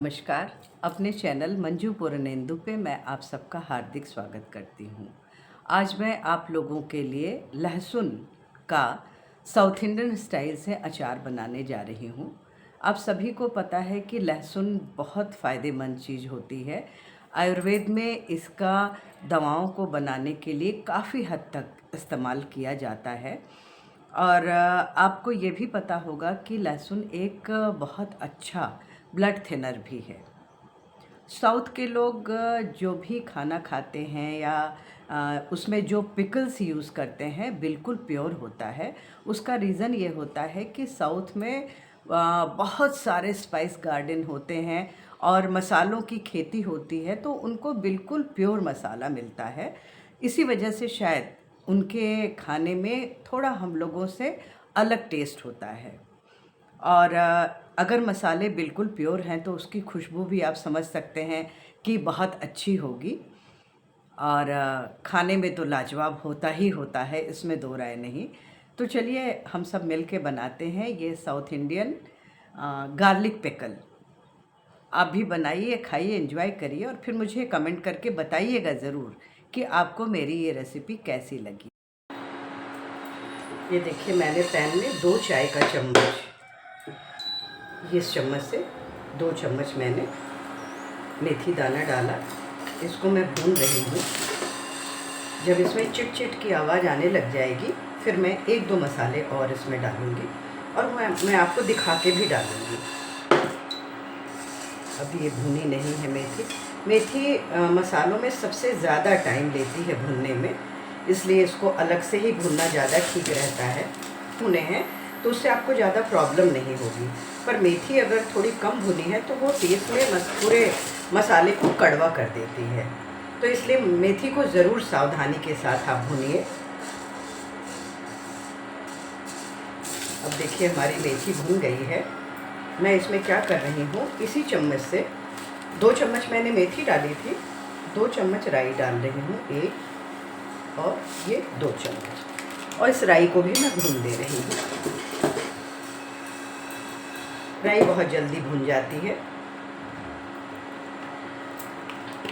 नमस्कार। अपने चैनल मंजू पूर्णेंदु पे मैं आप सबका हार्दिक स्वागत करती हूँ। आज मैं आप लोगों के लिए लहसुन का साउथ इंडियन स्टाइल से अचार बनाने जा रही हूँ। आप सभी को पता है कि लहसुन बहुत फ़ायदेमंद चीज़ होती है। आयुर्वेद में इसका दवाओं को बनाने के लिए काफ़ी हद तक इस्तेमाल किया जाता है। और आपको ये भी पता होगा कि लहसुन एक बहुत अच्छा ब्लड थिनर भी है। साउथ के लोग जो भी खाना खाते हैं या उसमें जो पिकल्स यूज़ करते हैं बिल्कुल प्योर होता है। उसका रीज़न ये होता है कि साउथ में बहुत सारे स्पाइस गार्डन होते हैं और मसालों की खेती होती है, तो उनको बिल्कुल प्योर मसाला मिलता है। इसी वजह से शायद उनके खाने में थोड़ा हम लोगों से अलग टेस्ट होता है। और अगर मसाले बिल्कुल प्योर हैं तो उसकी खुशबू भी आप समझ सकते हैं कि बहुत अच्छी होगी। और खाने में तो लाजवाब होता ही होता है, इसमें दो राय नहीं। तो चलिए हम सब मिल के बनाते हैं ये साउथ इंडियन गार्लिक पिकल। आप भी बनाइए, खाइए, एंजॉय करिए और फिर मुझे कमेंट करके बताइएगा ज़रूर कि आपको मेरी ये रेसिपी कैसी लगी। ये देखिए, मैंने पैन में 2 चाय का चम्मच, इस चम्मच से 2 चम्मच मैंने मेथी दाना डाला। इसको मैं भून रही हूँ। जब इसमें चिट चिट की आवाज़ आने लग जाएगी फिर मैं 1-2 मसाले और इसमें डालूँगी और मैं आपको दिखा के भी डालूँगी। अभी ये भुनी नहीं है मेथी। मेथी मसालों में सबसे ज़्यादा टाइम लेती है भुनने में, इसलिए इसको अलग से ही भुनना ज़्यादा ठीक रहता है। भुने हैं तो उससे आपको ज़्यादा प्रॉब्लम नहीं होगी, पर मेथी अगर थोड़ी कम भुनी है तो वो टेस्ट में पूरे मसाले को कड़वा कर देती है। तो इसलिए मेथी को ज़रूर सावधानी के साथ आप भुनिए। अब देखिए हमारी मेथी भुन गई है। मैं इसमें क्या कर रही हूँ, इसी चम्मच से 2 चम्मच मैंने मेथी डाली थी, 2 चम्मच राई डाल रही हूँ, 1 और ये 2 चम्मच, और इस राई को भी मैं भून दे रही हूँ। राई बहुत जल्दी भून जाती है।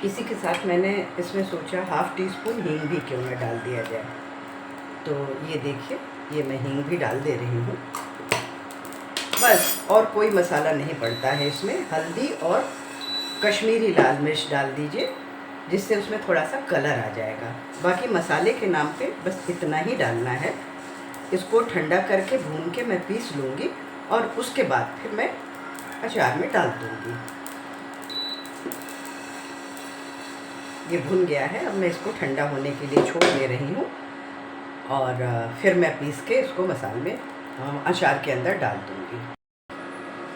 इसी के साथ मैंने इसमें सोचा 1/2 टीस्पून हींग भी क्यों ना डाल दिया जाए। तो ये देखिए, ये मैं हींग भी डाल दे रही हूँ। बस और कोई मसाला नहीं पड़ता है इसमें। हल्दी और कश्मीरी लाल मिर्च डाल दीजिए, जिससे उसमें थोड़ा सा कलर आ जाएगा। बाकी मसाले के नाम पे बस इतना ही डालना है। इसको ठंडा करके भून के मैं पीस लूँगी और उसके बाद फिर मैं अचार में डाल दूँगी। ये भुन गया है। अब मैं इसको ठंडा होने के लिए छोड़ दे रही हूँ और फिर मैं पीस के इसको मसाले में अचार के अंदर डाल दूँगी।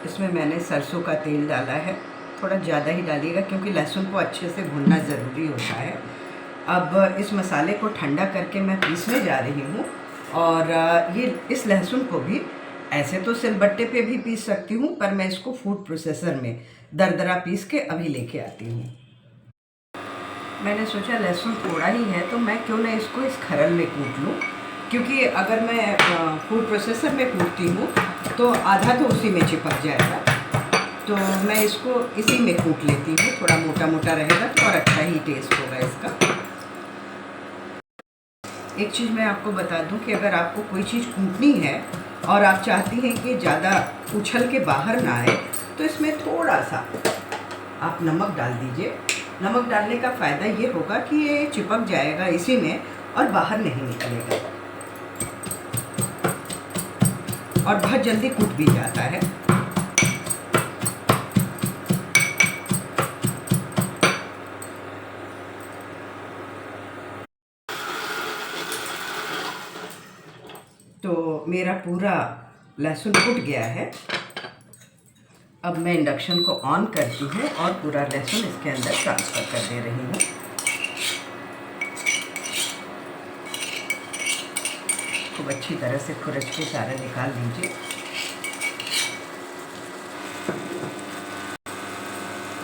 इसमें मैंने सरसों का तेल डाला है, थोड़ा ज़्यादा ही डालिएगा क्योंकि लहसुन को अच्छे से भूनना ज़रूरी होता है। अब इस मसाले को ठंडा करके मैं पीसने जा रही हूँ और ये इस लहसुन को भी ऐसे तो सिलबट्टे पे भी पीस सकती हूँ, पर मैं इसको फूड प्रोसेसर में दरदरा पीस के अभी लेके आती हूँ। मैंने सोचा लहसुन थोड़ा ही है तो मैं क्यों ना इसको इस खरल में कूट लूँ, क्योंकि अगर मैं फूड प्रोसेसर में कूटती हूँ तो आधा तो उसी में चिपक जाएगा। तो मैं इसको इसी में कूट लेती हूँ, थोड़ा मोटा मोटा रहेगा तो और अच्छा ही टेस्ट होगा इसका। एक चीज़ मैं आपको बता दूँ कि अगर आपको कोई चीज़ कूटनी है और आप चाहती हैं कि ज़्यादा उछल के बाहर ना आए, तो इसमें थोड़ा सा आप नमक डाल दीजिए। नमक डालने का फ़ायदा ये होगा कि ये चिपक जाएगा इसी में और बाहर नहीं निकलेगा और बहुत जल्दी कूट भी जाता है। तो मेरा पूरा लहसुन कूट गया है। अब मैं इंडक्शन को ऑन करती हूँ और पूरा लहसुन इसके अंदर ट्रांसफ़र कर दे रही हूँ। खूब अच्छी तरह से खुरच के सारा निकाल लीजिए।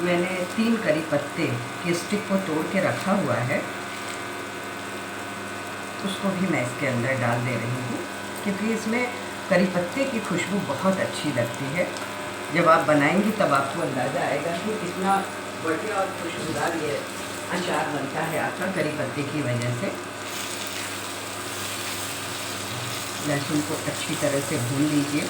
मैंने 3 करी पत्ते के स्टिक को तोड़ के रखा हुआ है, उसको भी मैं इसके अंदर डाल दे रही हूँ, क्योंकि इसमें करी पत्ते की खुशबू बहुत अच्छी लगती है। जब आप बनाएंगी तब आपको अंदाज़ा आएगा कि कितना बढ़िया और खुशबूदार ये अचार बनता है आपका करी पत्ते की वजह से। लहसुन को अच्छी तरह से भून लीजिए।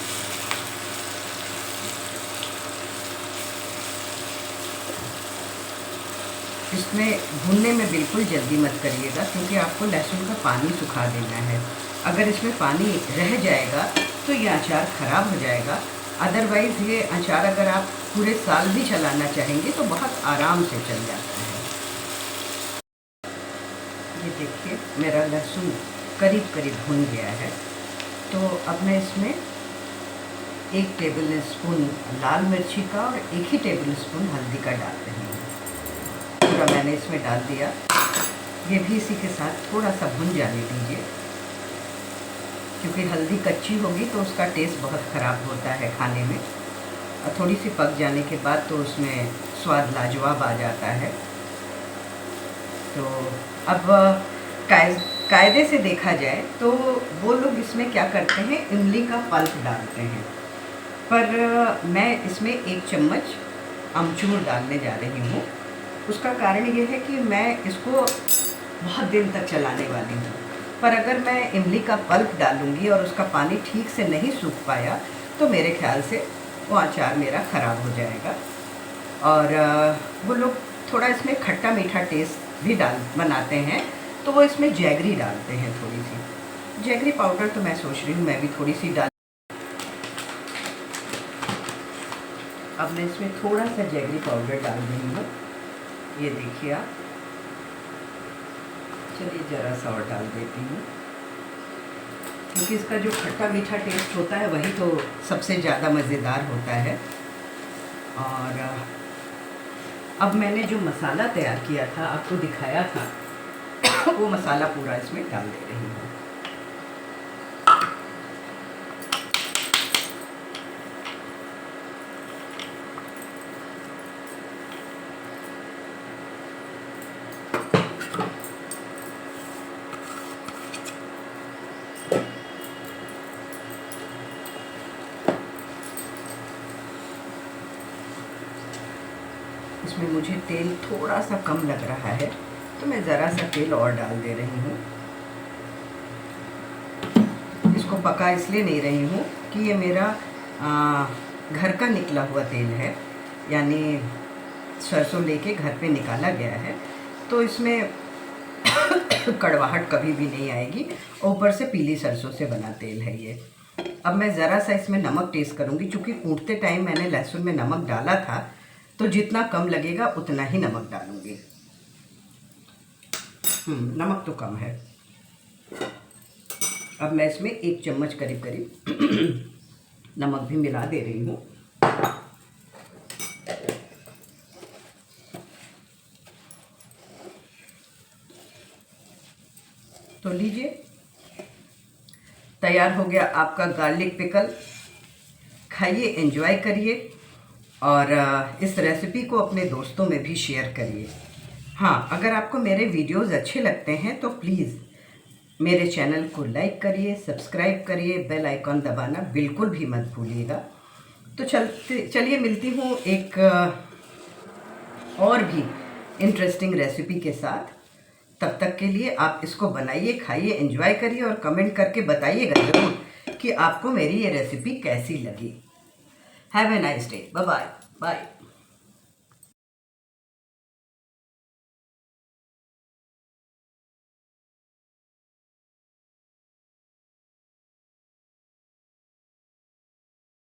इसमें भूनने में बिल्कुल जल्दी मत करिएगा, क्योंकि आपको लहसुन का पानी सुखा देना है। अगर इसमें पानी रह जाएगा तो ये अचार ख़राब हो जाएगा। अदरवाइज़ ये अचार अगर आप पूरे साल भी चलाना चाहेंगे तो बहुत आराम से चल जाता है। ये देखिए मेरा लहसुन करीब करीब भुन गया है। तो अब मैं इसमें 1 टेबल स्पून लाल मिर्ची का और 1 ही टेबल स्पून हल्दी का डाल रही हूँ। पूरा मैंने इसमें डाल दिया। ये भी इसी के साथ थोड़ा सा भुन जाने दीजिए, क्योंकि हल्दी कच्ची होगी तो उसका टेस्ट बहुत ख़राब होता है खाने में, और थोड़ी सी पक जाने के बाद तो उसमें स्वाद लाजवाब आ जाता है। तो अब कायदे से देखा जाए तो वो लोग इसमें क्या करते हैं, इमली का पल्प डालते हैं, पर मैं इसमें 1 चम्मच अमचूर डालने जा रही हूँ। उसका कारण ये है कि मैं इसको बहुत दिन तक चलाने वाली हूँ, पर अगर मैं इमली का पल्प डालूँगी और उसका पानी ठीक से नहीं सूख पाया तो मेरे ख्याल से वो अचार मेरा ख़राब हो जाएगा। और वो लोग थोड़ा इसमें खट्टा मीठा टेस्ट भी बनाते हैं, तो वो इसमें जैगरी डालते हैं, थोड़ी सी जैगरी पाउडर। तो मैं सोच रही हूँ मैं भी थोड़ी सी डाल। अब मैं इसमें थोड़ा सा जैगरी पाउडर डाल रही हूँ। ये देखिए आप, चलिए ज़रा सा और डाल देती हूँ, क्योंकि इसका जो खट्टा मीठा टेस्ट होता है वही तो सबसे ज़्यादा मज़ेदार होता है। और अब मैंने जो मसाला तैयार किया था, आपको दिखाया था, वो मसाला पूरा इसमें डाल दे रही हूँ। इसमें मुझे तेल थोड़ा सा कम लग रहा है, तो मैं ज़रा सा तेल और डाल दे रही हूँ। इसको पका इसलिए नहीं रही हूँ कि ये मेरा घर का निकला हुआ तेल है, यानी सरसों लेके घर पे निकाला गया है, तो इसमें कड़वाहट कभी भी नहीं आएगी। ऊपर से पीली सरसों से बना तेल है ये। अब मैं ज़रा सा इसमें नमक टेस्ट करूँगी, क्योंकि कूटते टाइम मैंने लहसुन में नमक डाला था, तो जितना कम लगेगा उतना ही नमक डालूँगी। नमक तो कम है। अब मैं इसमें 1 चम्मच करीब करीब नमक भी मिला दे रही हूँ। तो लीजिए, तैयार हो गया आपका गार्लिक पिकल। खाइए, एंजॉय करिए, और इस रेसिपी को अपने दोस्तों में भी शेयर करिए। हाँ, अगर आपको मेरे वीडियोस अच्छे लगते हैं तो प्लीज़ मेरे चैनल को लाइक करिए, सब्सक्राइब करिए, बेल आइकॉन दबाना बिल्कुल भी मत भूलिएगा। तो चलिए मिलती हूँ एक और भी इंटरेस्टिंग रेसिपी के साथ। तब तक के लिए आप इसको बनाइए, खाइए, एंजॉय करिए, और कमेंट करके बताइएगा ज़रूर कि आपको मेरी ये रेसिपी कैसी लगी। Have a nice day. Bye bye.